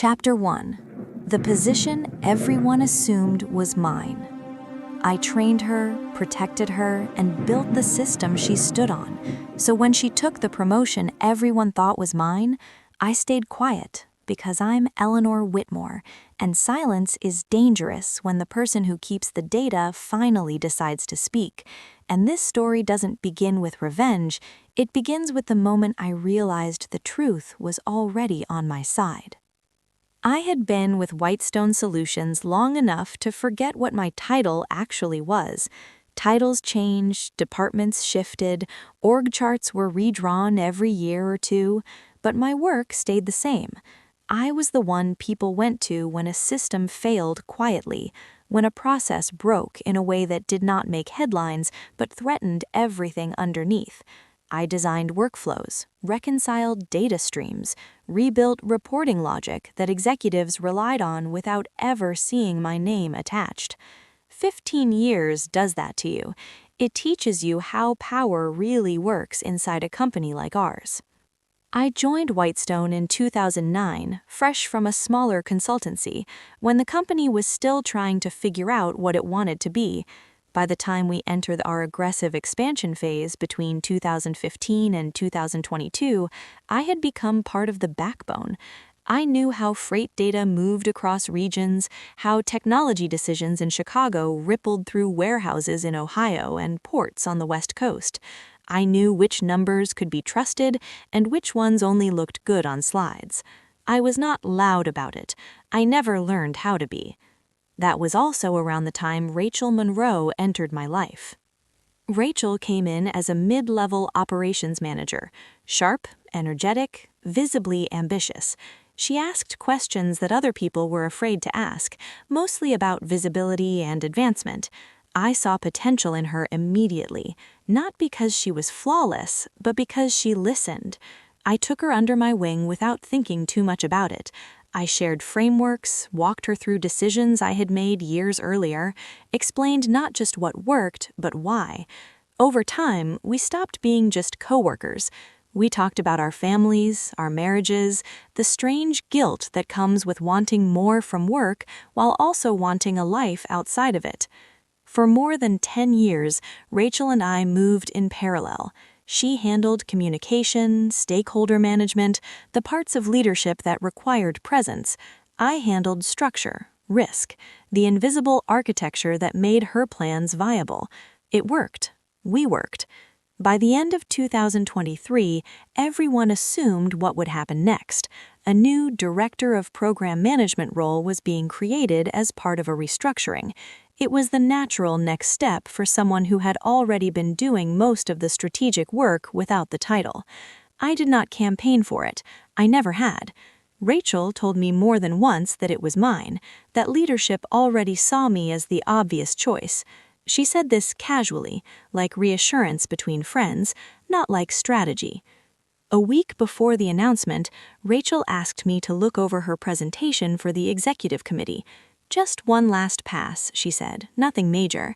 Chapter 1. The position everyone assumed was mine. I trained her, protected her, and built the system she stood on. So when she took the promotion everyone thought was mine, I stayed quiet because I'm Eleanor Whitmore, and silence is dangerous when the person who keeps the data finally decides to speak. And this story doesn't begin with revenge, it begins with the moment I realized the truth was already on my side. I had been with Whitestone Solutions long enough to forget what my title actually was. Titles changed, departments shifted, org charts were redrawn every year or two, but my work stayed the same. I was the one people went to when a system failed quietly, when a process broke in a way that did not make headlines but threatened everything underneath. I designed workflows, reconciled data streams, rebuilt reporting logic that executives relied on without ever seeing my name attached. 15 years does that to you. It teaches you how power really works inside a company like ours. I joined Whitestone in 2009, fresh from a smaller consultancy, when the company was still trying to figure out what it wanted to be. By the time we entered our aggressive expansion phase between 2015 and 2022, I had become part of the backbone. I knew how freight data moved across regions, how technology decisions in Chicago rippled through warehouses in Ohio and ports on the West Coast. I knew which numbers could be trusted and which ones only looked good on slides. I was not loud about it. I never learned how to be. That was also around the time Rachel Monroe entered my life. Rachel came in as a mid-level operations manager, sharp, energetic, visibly ambitious. She asked questions that other people were afraid to ask, mostly about visibility and advancement. I saw potential in her immediately, not because she was flawless, but because she listened. I took her under my wing without thinking too much about it. I shared frameworks, walked her through decisions I had made years earlier, explained not just what worked, but why. Over time, we stopped being just coworkers. We talked about our families, our marriages, the strange guilt that comes with wanting more from work while also wanting a life outside of it. For more than 10 years, Rachel and I moved in parallel. She handled communication, stakeholder management, the parts of leadership that required presence. I handled structure, risk, the invisible architecture that made her plans viable. It worked. We worked. By the end of 2023, everyone assumed what would happen next. A new Director of Program Management role was being created as part of a restructuring. It was the natural next step for someone who had already been doing most of the strategic work without the title. I did not campaign for it. I never had. Rachel told me more than once that it was mine, that leadership already saw me as the obvious choice. She said this casually, like reassurance between friends, not like strategy. A week before the announcement, Rachel asked me to look over her presentation for the executive committee. Just one last pass, she said, nothing major.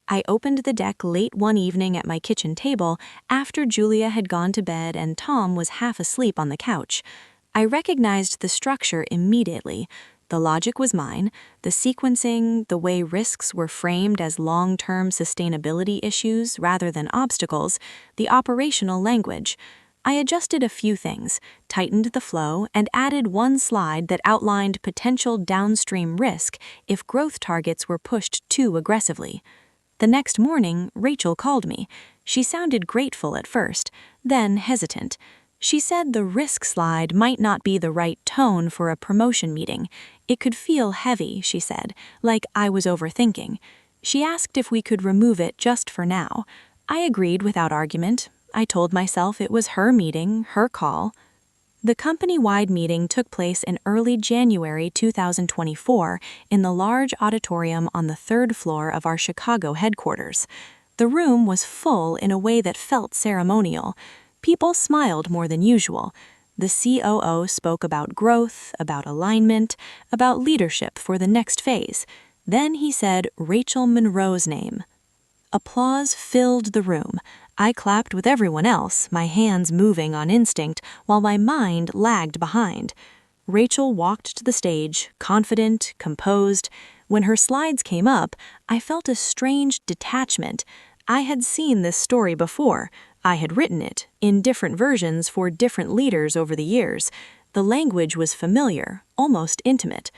I opened the deck late one evening at my kitchen table after Julia had gone to bed and Tom was half asleep on the couch. I recognized the structure immediately. The logic was mine, the sequencing, the way risks were framed as long-term sustainability issues rather than obstacles, the operational language. I adjusted a few things, tightened the flow, and added one slide that outlined potential downstream risk if growth targets were pushed too aggressively. The next morning, Rachel called me. She sounded grateful at first, then hesitant. She said the risk slide might not be the right tone for a promotion meeting. It could feel heavy, she said, like I was overthinking. She asked if we could remove it just for now. I agreed without argument. I told myself it was her meeting, her call. The company-wide meeting took place in early January 2024 in the large auditorium on the third floor of our Chicago headquarters. The room was full in a way that felt ceremonial. People smiled more than usual. The COO spoke about growth, about alignment, about leadership for the next phase. Then he said Rachel Monroe's name. Applause filled the room. I clapped with everyone else, my hands moving on instinct, while my mind lagged behind. Rachel walked to the stage, confident, composed. When her slides came up, I felt a strange detachment. I had seen this story before. I had written it, in different versions for different leaders over the years. The language was familiar, almost intimate.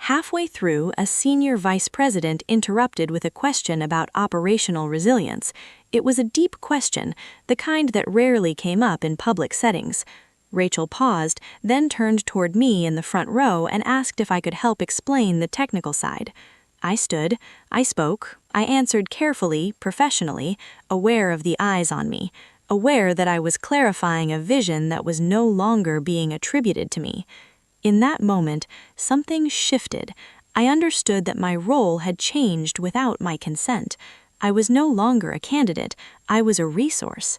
Halfway through, a senior vice president interrupted with a question about operational resilience. It was a deep question, the kind that rarely came up in public settings. Rachel paused, then turned toward me in the front row and asked if I could help explain the technical side. I stood, I spoke, I answered carefully, professionally, aware of the eyes on me, aware that I was clarifying a vision that was no longer being attributed to me. In that moment, something shifted. I understood that my role had changed without my consent. I was no longer a candidate, I was a resource.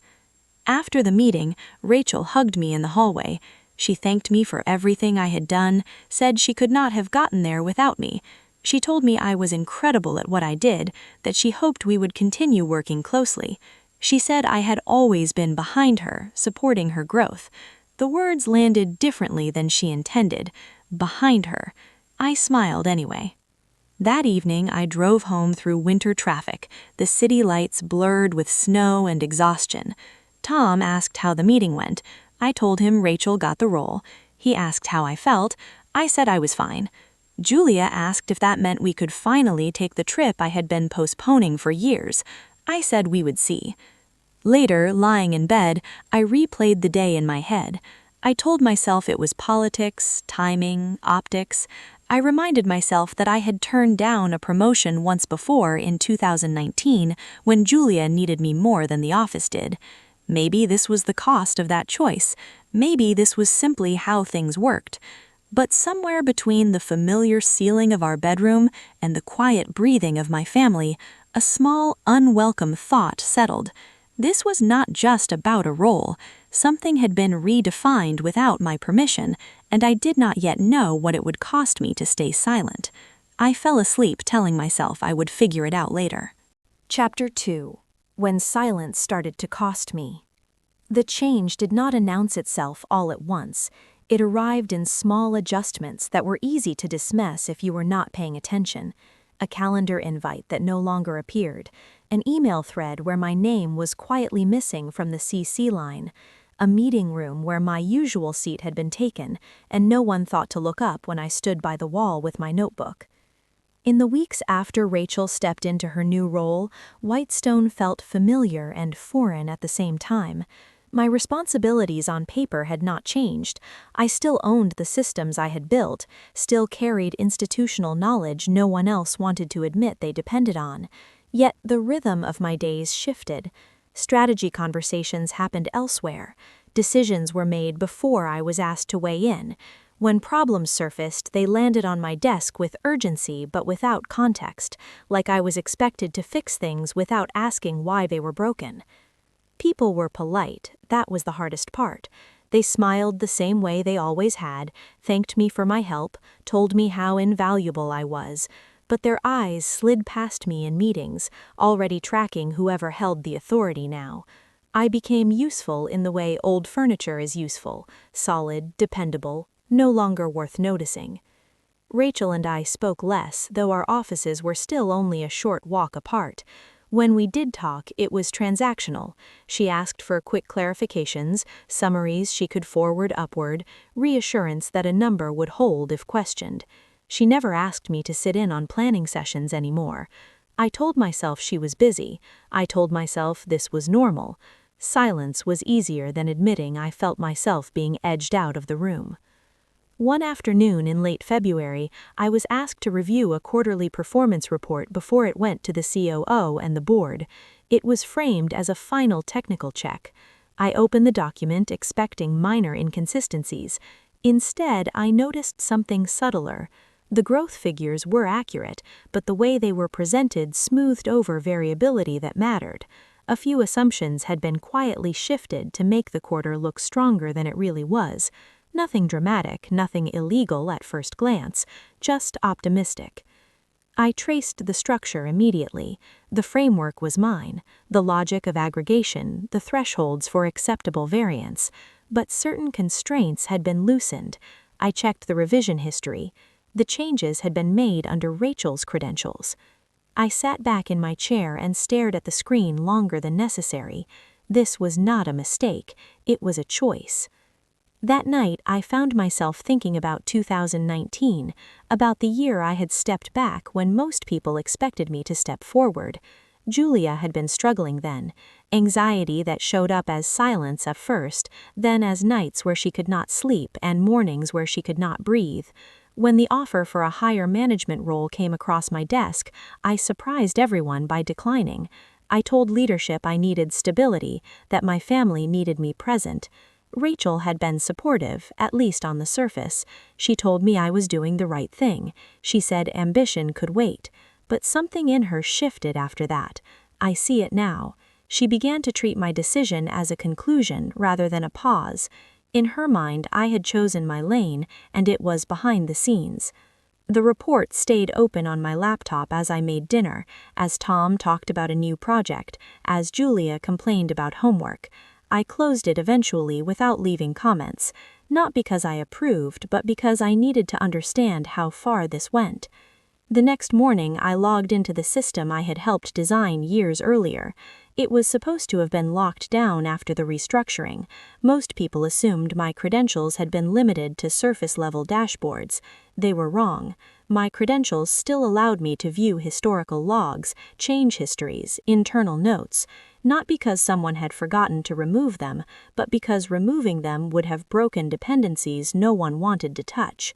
After the meeting, Rachel hugged me in the hallway. She thanked me for everything I had done, said she could not have gotten there without me. She told me I was incredible at what I did, that she hoped we would continue working closely. She said I had always been behind her, supporting her growth. The words landed differently than she intended. Behind her. I smiled anyway. That evening, I drove home through winter traffic, the city lights blurred with snow and exhaustion. Tom asked how the meeting went. I told him Rachel got the role. He asked how I felt. I said I was fine. Julia asked if that meant we could finally take the trip I had been postponing for years. I said we would see. Later, lying in bed, I replayed the day in my head. I told myself it was politics, timing, optics. I reminded myself that I had turned down a promotion once before in 2019 when Julia needed me more than the office did. Maybe this was the cost of that choice. Maybe this was simply how things worked. But somewhere between the familiar ceiling of our bedroom and the quiet breathing of my family, a small, unwelcome thought settled. This was not just about a role. Something had been redefined without my permission, and I did not yet know what it would cost me to stay silent. I fell asleep telling myself I would figure it out later. Chapter 2. When silence started to cost me. The change did not announce itself all at once. It arrived in small adjustments that were easy to dismiss if you were not paying attention. A calendar invite that no longer appeared, an email thread where my name was quietly missing from the CC line, a meeting room where my usual seat had been taken, and no one thought to look up when I stood by the wall with my notebook. In the weeks after Rachel stepped into her new role, Whitestone felt familiar and foreign at the same time. My responsibilities on paper had not changed. I still owned the systems I had built, still carried institutional knowledge no one else wanted to admit they depended on. Yet the rhythm of my days shifted. Strategy conversations happened elsewhere. Decisions were made before I was asked to weigh in. When problems surfaced, they landed on my desk with urgency but without context, like I was expected to fix things without asking why they were broken. People were polite, that was the hardest part. They smiled the same way they always had, thanked me for my help, told me how invaluable I was, but their eyes slid past me in meetings, already tracking whoever held the authority now. I became useful in the way old furniture is useful, solid, dependable, no longer worth noticing. Rachel and I spoke less, though our offices were still only a short walk apart. When we did talk, it was transactional. She asked for quick clarifications, summaries she could forward upward, reassurance that a number would hold if questioned. She never asked me to sit in on planning sessions anymore. I told myself she was busy. I told myself this was normal. Silence was easier than admitting I felt myself being edged out of the room. One afternoon in late February, I was asked to review a quarterly performance report before it went to the COO and the board. It was framed as a final technical check. I opened the document expecting minor inconsistencies. Instead, I noticed something subtler. The growth figures were accurate, but the way they were presented smoothed over variability that mattered. A few assumptions had been quietly shifted to make the quarter look stronger than it really was. Nothing dramatic, nothing illegal at first glance, just optimistic. I traced the structure immediately. The framework was mine, the logic of aggregation, the thresholds for acceptable variance. But certain constraints had been loosened. I checked the revision history. The changes had been made under Rachel's credentials. I sat back in my chair and stared at the screen longer than necessary. This was not a mistake, it was a choice. That night, I found myself thinking about 2019, about the year I had stepped back when most people expected me to step forward. Julia had been struggling then, anxiety that showed up as silence at first, then as nights where she could not sleep and mornings where she could not breathe. When the offer for a higher management role came across my desk, I surprised everyone by declining. I told leadership I needed stability, that my family needed me present. Rachel had been supportive, at least on the surface. She told me I was doing the right thing. She said ambition could wait. But something in her shifted after that. I see it now. She began to treat my decision as a conclusion rather than a pause. In her mind, I had chosen my lane, and it was behind the scenes. The report stayed open on my laptop as I made dinner, as Tom talked about a new project, as Julia complained about homework. I closed it eventually without leaving comments, not because I approved, but because I needed to understand how far this went. The next morning, I logged into the system I had helped design years earlier. It was supposed to have been locked down after the restructuring. Most people assumed my credentials had been limited to surface-level dashboards. They were wrong. My credentials still allowed me to view historical logs, change histories, internal notes, not because someone had forgotten to remove them, but because removing them would have broken dependencies no one wanted to touch.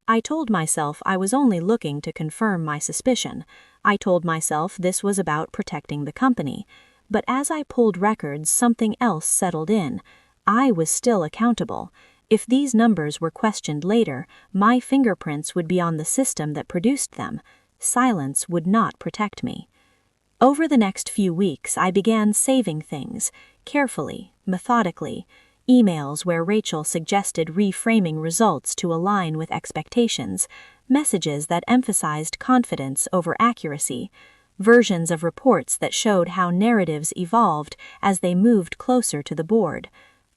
I told myself I was only looking to confirm my suspicion. I told myself this was about protecting the company. But as I pulled records, something else settled in. I was still accountable. If these numbers were questioned later, my fingerprints would be on the system that produced them. Silence would not protect me. Over the next few weeks, I began saving things, carefully, methodically. Emails where Rachel suggested reframing results to align with expectations, messages that emphasized confidence over accuracy, versions of reports that showed how narratives evolved as they moved closer to the board.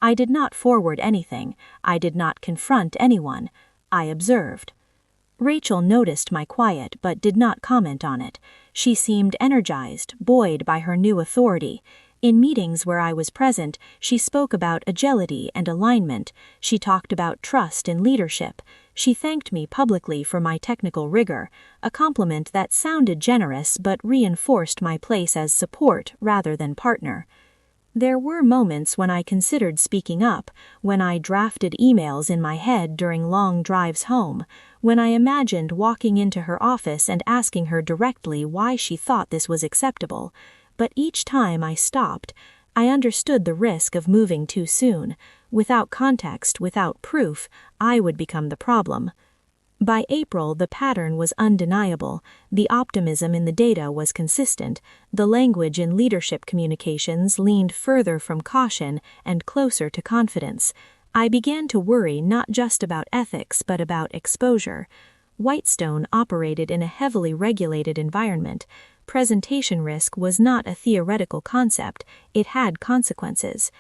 I did not forward anything. I did not confront anyone. I observed. Rachel noticed my quiet but did not comment on it. She seemed energized, buoyed by her new authority. In meetings where I was present, she spoke about agility and alignment. She talked about trust in leadership. She thanked me publicly for my technical rigor, a compliment that sounded generous but reinforced my place as support rather than partner. There were moments when I considered speaking up, when I drafted emails in my head during long drives home, when I imagined walking into her office and asking her directly why she thought this was acceptable. But each time I stopped, I understood the risk of moving too soon. Without context, without proof, I would become the problem. By April, the pattern was undeniable. The optimism in the data was consistent. The language in leadership communications leaned further from caution and closer to confidence. I began to worry not just about ethics but about exposure. Whitestone operated in a heavily regulated environment. Presentation risk was not a theoretical concept, it had consequences.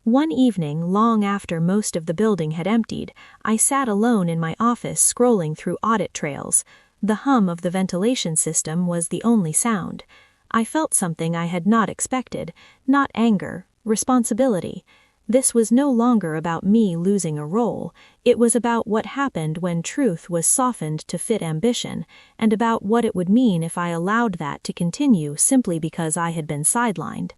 One evening, long after most of the building had emptied, I sat alone in my office scrolling through audit trails. The hum of the ventilation system was the only sound. I felt something I had not expected, not anger, responsibility. This was no longer about me losing a role. It was about what happened when truth was softened to fit ambition, and about what it would mean if I allowed that to continue simply because I had been sidelined.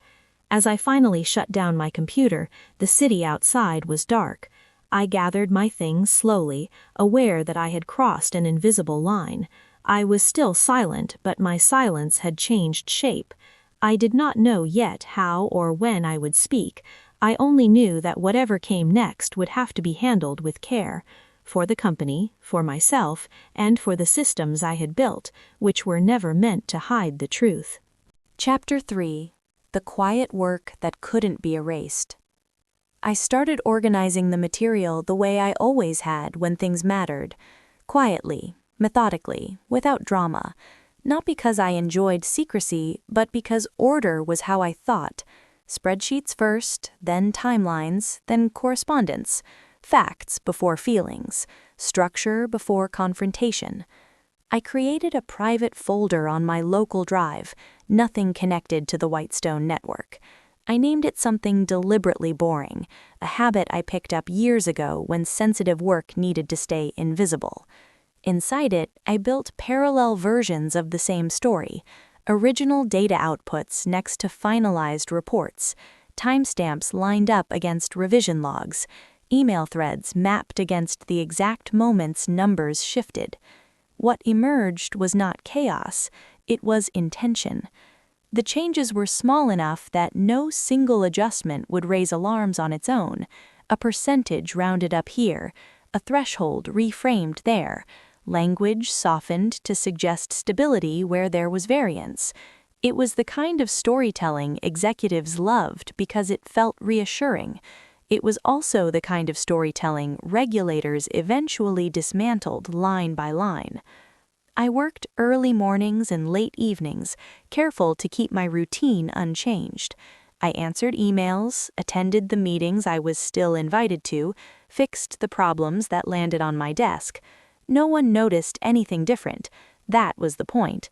As I finally shut down my computer, the city outside was dark. I gathered my things slowly, aware that I had crossed an invisible line. I was still silent, but my silence had changed shape. I did not know yet how or when I would speak. I only knew that whatever came next would have to be handled with care, for the company, for myself, and for the systems I had built, which were never meant to hide the truth. Chapter 3: The Quiet Work That Couldn't Be Erased. I started organizing the material the way I always had when things mattered, quietly, methodically, without drama, not because I enjoyed secrecy, but because order was how I thought. Spreadsheets first, then timelines, then correspondence. facts before feelings, structure before confrontation. I created a private folder on my local drive, nothing connected to the Whitestone network. I named it something deliberately boring, a habit I picked up years ago when sensitive work needed to stay invisible. Inside it, I built parallel versions of the same story, original data outputs next to finalized reports, timestamps lined up against revision logs, email threads mapped against the exact moments numbers shifted. What emerged was not chaos, it was intention. The changes were small enough that no single adjustment would raise alarms on its own, a percentage rounded up here, a threshold reframed there, language softened to suggest stability where there was variance. It was the kind of storytelling executives loved because it felt reassuring. It was also the kind of storytelling regulators eventually dismantled line by line. I worked early mornings and late evenings, careful to keep my routine unchanged. I answered emails, attended the meetings I was still invited to, fixed the problems that landed on my desk. No one noticed anything different. That was the point.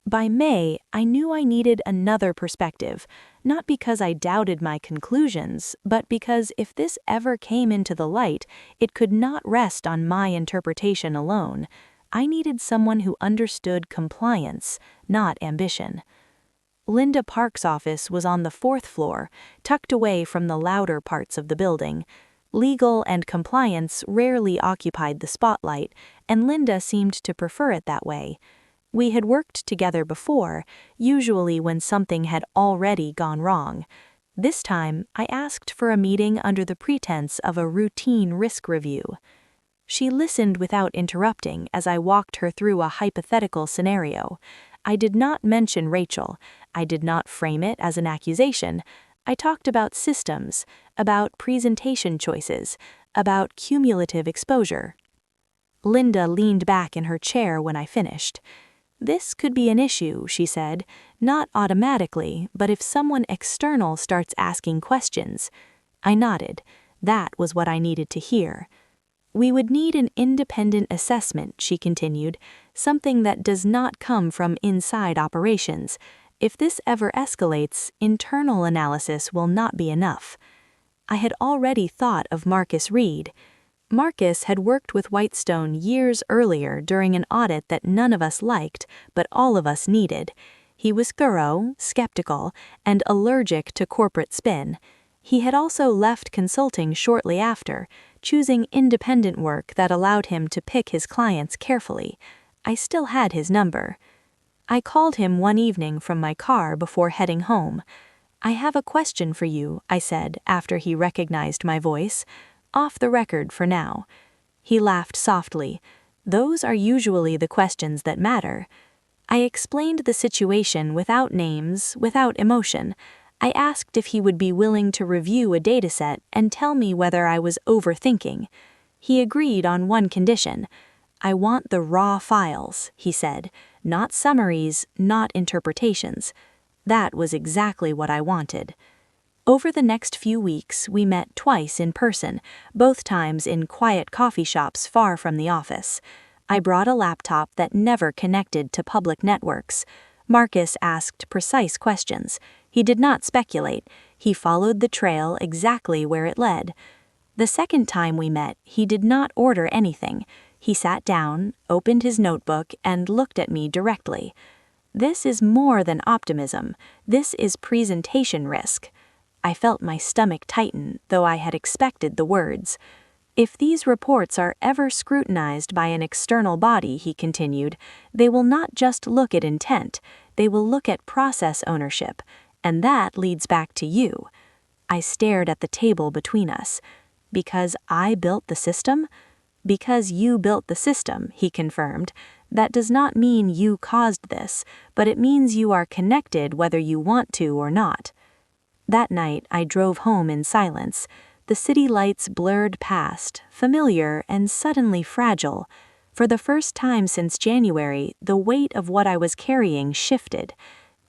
By May, I knew I needed another perspective, not because I doubted my conclusions, but because if this ever came into the light, it could not rest on my interpretation alone. I needed someone who understood compliance, not ambition. Linda Park's office was on the 4th floor, tucked away from the louder parts of the building. Legal and compliance rarely occupied the spotlight, and Linda seemed to prefer it that way. We had worked together before, usually when something had already gone wrong. This time, I asked for a meeting under the pretense of a routine risk review. She listened without interrupting as I walked her through a hypothetical scenario. I did not mention Rachel. I did not frame it as an accusation. I talked about systems, about presentation choices, about cumulative exposure. Linda leaned back in her chair when I finished. "This could be an issue," she said, "not automatically, but if someone external starts asking questions." I nodded. That was what I needed to hear. "We would need an independent assessment," she continued, "something that does not come from inside operations. If this ever escalates, internal analysis will not be enough." I had already thought of Marcus Reed. Marcus had worked with Whitestone years earlier during an audit that none of us liked, but all of us needed. He was thorough, skeptical, and allergic to corporate spin. He had also left consulting shortly after, choosing independent work that allowed him to pick his clients carefully. I still had his number. I called him one evening from my car before heading home. "I have a question for you," I said after he recognized my voice. "Off the record for now." He laughed softly. "Those are usually the questions that matter." I explained the situation without names, without emotion. I asked if he would be willing to review a dataset and tell me whether I was overthinking. He agreed on one condition. "I want the raw files," he said, "not summaries, not interpretations." That was exactly what I wanted. Over the next few weeks, we met twice in person, both times in quiet coffee shops far from the office. I brought a laptop that never connected to public networks. Marcus asked precise questions. He did not speculate. He followed the trail exactly where it led. The second time we met, he did not order anything. He sat down, opened his notebook, and looked at me directly. "This is more than optimism. This is presentation risk." I felt my stomach tighten, though I had expected the words. "If these reports are ever scrutinized by an external body," he continued, "they will not just look at intent, they will look at process ownership, and that leads back to you." I stared at the table between us. "Because I built the system?" "Because you built the system," he confirmed. "That does not mean you caused this, but it means you are connected whether you want to or not." That night, I drove home in silence. The city lights blurred past, familiar and suddenly fragile. For the first time since January, the weight of what I was carrying shifted.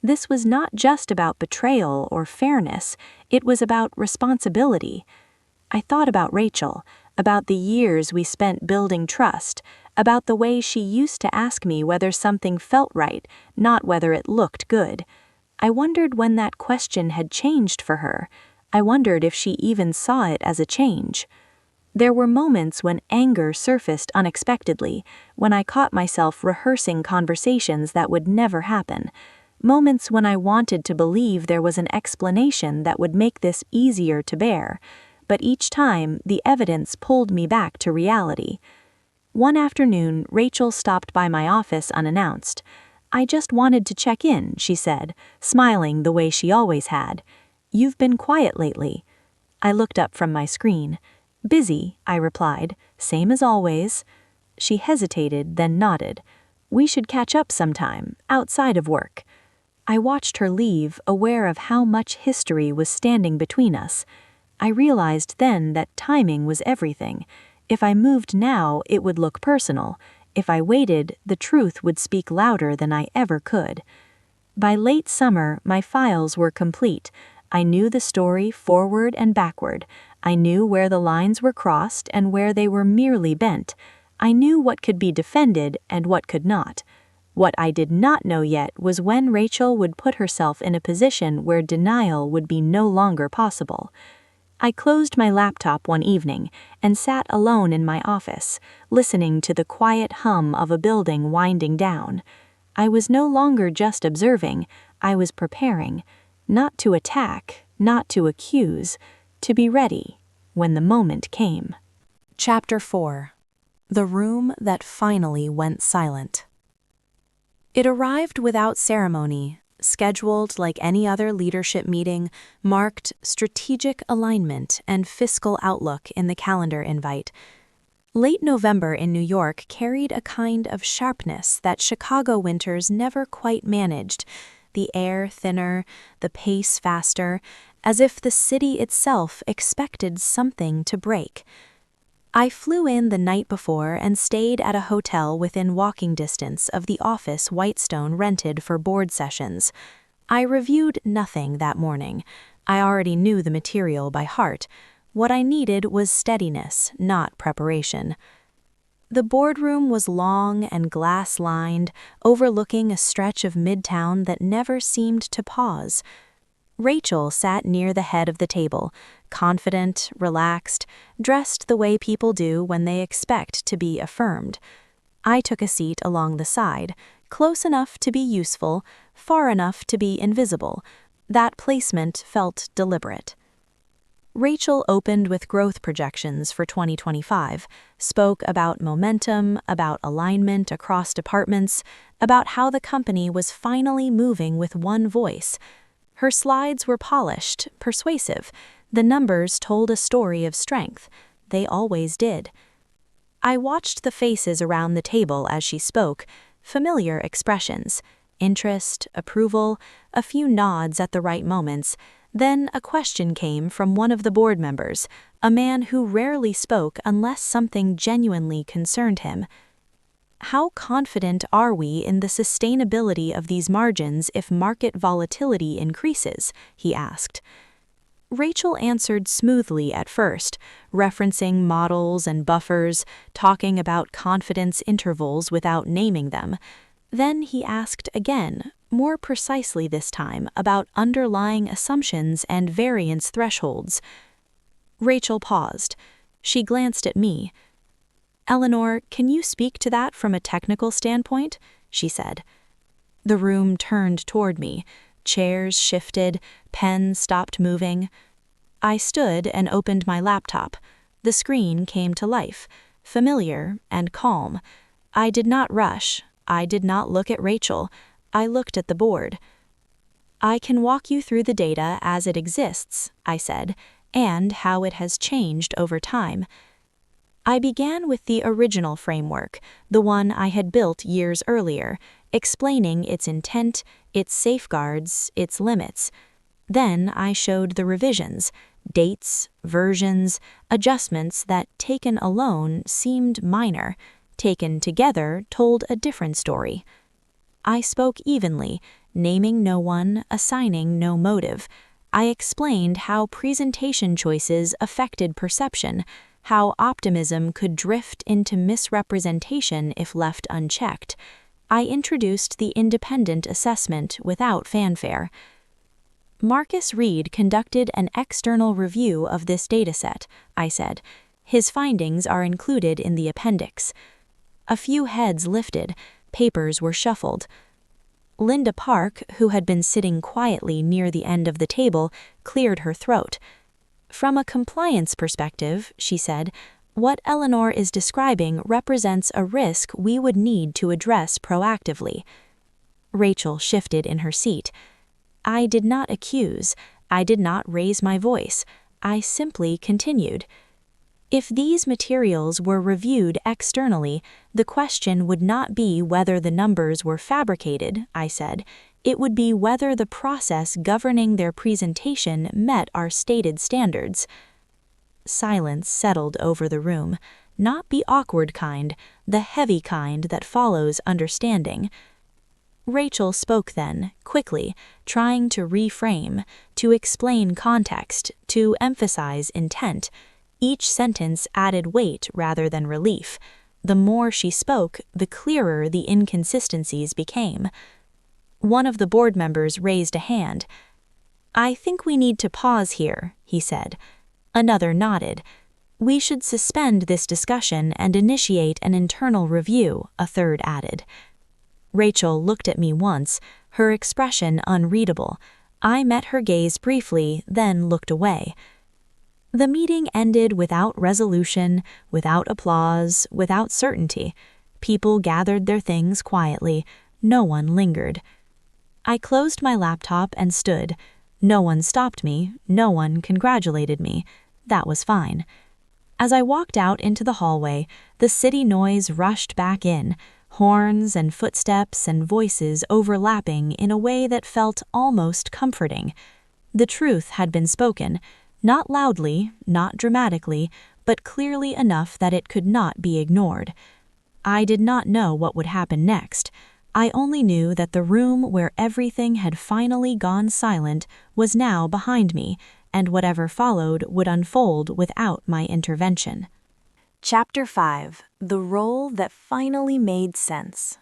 This was not just about betrayal or fairness, it was about responsibility. I thought about Rachel. about the years we spent building trust, about the way she used to ask me whether something felt right, not whether it looked good. I wondered when that question had changed for her. I wondered if she even saw it as a change. There were moments when anger surfaced unexpectedly, when I caught myself rehearsing conversations that would never happen. Moments when I wanted to believe there was an explanation that would make this easier to bear. But each time, the evidence pulled me back to reality. One afternoon, Rachel stopped by my office unannounced. "I just wanted to check in," she said, smiling the way she always had. "You've been quiet lately." I looked up from my screen. "Busy," I replied, "same as always." She hesitated, then nodded. "We should catch up sometime, outside of work." I watched her leave, aware of how much history was standing between us. I realized then that timing was everything. If I moved now, it would look personal. If I waited, the truth would speak louder than I ever could. By late summer, my files were complete. I knew the story forward and backward. I knew where the lines were crossed and where they were merely bent. I knew what could be defended and what could not. What I did not know yet was when Rachel would put herself in a position where denial would be no longer possible. I closed my laptop one evening and sat alone in my office, listening to the quiet hum of a building winding down. I was no longer just observing, I was preparing, not to attack, not to accuse, to be ready when the moment came. Chapter 4. The Room That Finally Went Silent. It arrived without ceremony, scheduled like any other leadership meeting, marked strategic alignment and fiscal outlook in the calendar invite. Late November in New York carried a kind of sharpness that Chicago winters never quite managed, the air thinner, the pace faster, as if the city itself expected something to break. I flew in the night before and stayed at a hotel within walking distance of the office Whitestone rented for board sessions. I reviewed nothing that morning. I already knew the material by heart. What I needed was steadiness, not preparation. The boardroom was long and glass-lined, overlooking a stretch of Midtown that never seemed to pause. Rachel sat near the head of the table, confident, relaxed, dressed the way people do when they expect to be affirmed. I took a seat along the side, close enough to be useful, far enough to be invisible. That placement felt deliberate. Rachel opened with growth projections for 2025, spoke about momentum, about alignment across departments, about how the company was finally moving with one voice. Her slides were polished, persuasive. The numbers told a story of strength. They always did. I watched the faces around the table as she spoke, familiar expressions, interest, approval, a few nods at the right moments. Then a question came from one of the board members, a man who rarely spoke unless something genuinely concerned him. "How confident are we in the sustainability of these margins if market volatility increases?" he asked. Rachel answered smoothly at first, referencing models and buffers, talking about confidence intervals without naming them. Then he asked again, more precisely this time, about underlying assumptions and variance thresholds. Rachel paused. She glanced at me. "Eleanor, can you speak to that from a technical standpoint?" she said. The room turned toward me. Chairs shifted, pens stopped moving. I stood and opened my laptop. The screen came to life, familiar and calm. I did not rush. I did not look at Rachel. I looked at the board. "I can walk you through the data as it exists," I said, "and how it has changed over time." I began with the original framework, the one I had built years earlier, explaining its intent, its safeguards, its limits. Then I showed the revisions, dates, versions, adjustments that, taken alone, seemed minor, taken together, told a different story. I spoke evenly, naming no one, assigning no motive. I explained how presentation choices affected perception, how optimism could drift into misrepresentation if left unchecked, I introduced the independent assessment without fanfare. Marcus Reed conducted an external review of this dataset, I said. His findings are included in the appendix. A few heads lifted, papers were shuffled. Linda Park, who had been sitting quietly near the end of the table, cleared her throat. From a compliance perspective, she said, what Eleanor is describing represents a risk we would need to address proactively. Rachel shifted in her seat. I did not accuse. I did not raise my voice. I simply continued. If these materials were reviewed externally, the question would not be whether the numbers were fabricated, I said. It would be whether the process governing their presentation met our stated standards. Silence settled over the room, not the awkward kind, the heavy kind that follows understanding. Rachel spoke then, quickly, trying to reframe, to explain context, to emphasize intent. Each sentence added weight rather than relief. The more she spoke, the clearer the inconsistencies became. One of the board members raised a hand. I think we need to pause here, he said. Another nodded. We should suspend this discussion and initiate an internal review, a third added. Rachel looked at me once, her expression unreadable. I met her gaze briefly, then looked away. The meeting ended without resolution, without applause, without certainty. People gathered their things quietly. No one lingered. I closed my laptop and stood. No one stopped me. No one congratulated me. That was fine. As I walked out into the hallway, the city noise rushed back in. Horns and footsteps and voices overlapping in a way that felt almost comforting. The truth had been spoken, not loudly, not dramatically, but clearly enough that it could not be ignored. I did not know what would happen next. I only knew that the room where everything had finally gone silent was now behind me, and whatever followed would unfold without my intervention. Chapter 5: The Role That Finally Made Sense.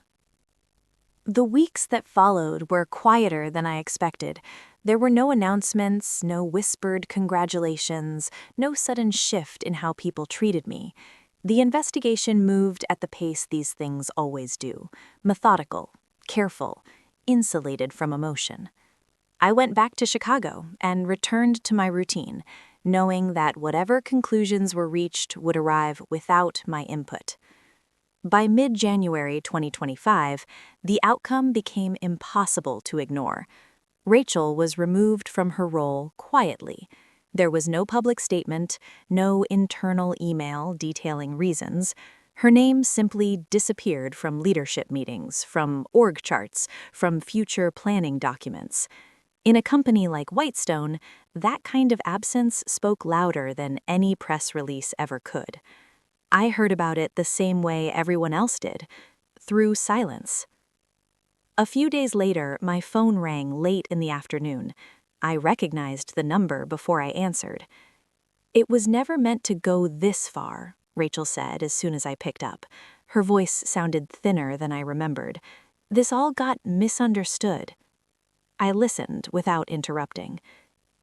The weeks that followed were quieter than I expected. There were no announcements, no whispered congratulations, no sudden shift in how people treated me. The investigation moved at the pace these things always do, methodical, careful, insulated from emotion. I went back to Chicago and returned to my routine, knowing that whatever conclusions were reached would arrive without my input. By mid-January 2025, the outcome became impossible to ignore. Rachel was removed from her role quietly. There was no public statement, no internal email detailing reasons. Her name simply disappeared from leadership meetings, from org charts, from future planning documents. In a company like Whitestone, that kind of absence spoke louder than any press release ever could. I heard about it the same way everyone else did, through silence. A few days later, my phone rang late in the afternoon. I recognized the number before I answered. It was never meant to go this far, Rachel said as soon as I picked up. Her voice sounded thinner than I remembered. This all got misunderstood. I listened without interrupting.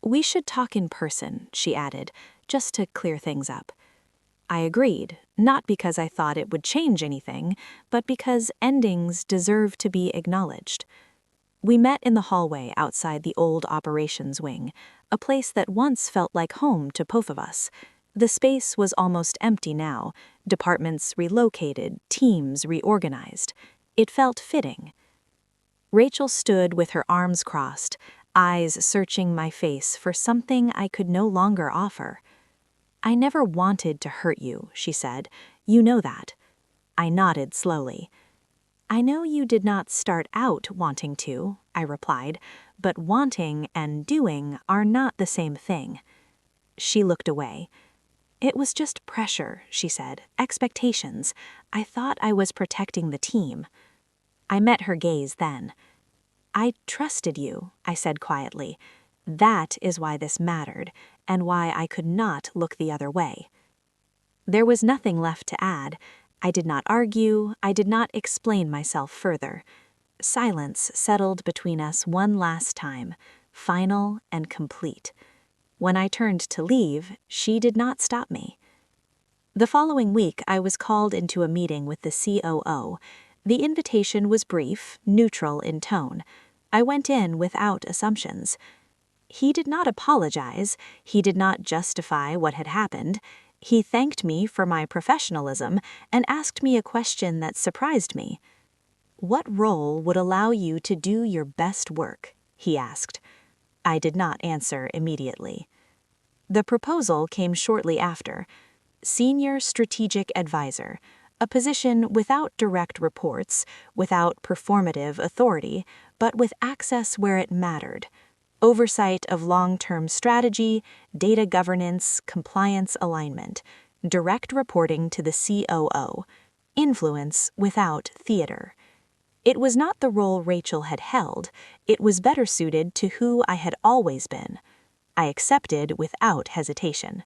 We should talk in person, she added, just to clear things up. I agreed, not because I thought it would change anything, but because endings deserve to be acknowledged. We met in the hallway outside the old operations wing, a place that once felt like home to both of us. The space was almost empty now, departments relocated, teams reorganized. It felt fitting. Rachel stood with her arms crossed, eyes searching my face for something I could no longer offer. I never wanted to hurt you, she said. You know that. I nodded slowly. I know you did not start out wanting to, I replied, but wanting and doing are not the same thing. She looked away. It was just pressure, she said, expectations. I thought I was protecting the team. I met her gaze then. I trusted you, I said quietly. That is why this mattered, and why I could not look the other way. There was nothing left to add. I did not argue, I did not explain myself further. Silence settled between us one last time, final and complete. When I turned to leave, she did not stop me. The following week, I was called into a meeting with the COO. The invitation was brief, neutral in tone. I went in without assumptions. He did not apologize. He did not justify what had happened. He thanked me for my professionalism and asked me a question that surprised me. "What role would allow you to do your best work?" he asked. I did not answer immediately. The proposal came shortly after. Senior Strategic Advisor, a position without direct reports, without performative authority, but with access where it mattered. Oversight of long-term strategy, data governance, compliance alignment, direct reporting to the COO, influence without theater. It was not the role Rachel had held, it was better suited to who I had always been. I accepted without hesitation.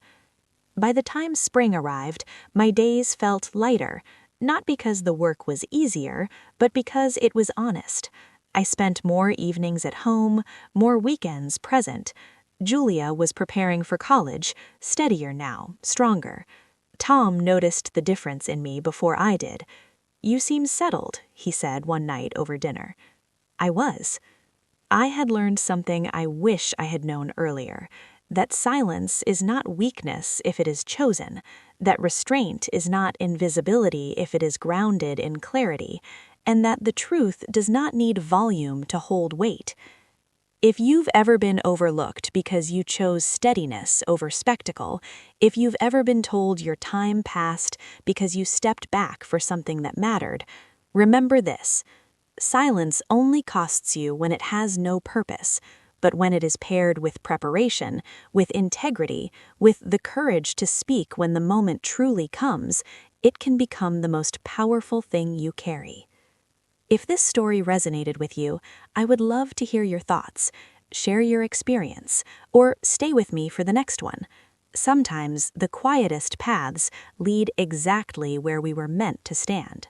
By the time spring arrived, my days felt lighter, not because the work was easier, but because it was honest. I spent more evenings at home, more weekends present. Julia was preparing for college, steadier now, stronger. Tom noticed the difference in me before I did. "You seem settled," he said one night over dinner. I was. I had learned something I wish I had known earlier, that silence is not weakness if it is chosen, that restraint is not invisibility if it is grounded in clarity, and that the truth does not need volume to hold weight. If you've ever been overlooked because you chose steadiness over spectacle, if you've ever been told your time passed because you stepped back for something that mattered, remember this: silence only costs you when it has no purpose, but when it is paired with preparation, with integrity, with the courage to speak when the moment truly comes, it can become the most powerful thing you carry. If this story resonated with you, I would love to hear your thoughts, share your experience, or stay with me for the next one. Sometimes the quietest paths lead exactly where we were meant to stand.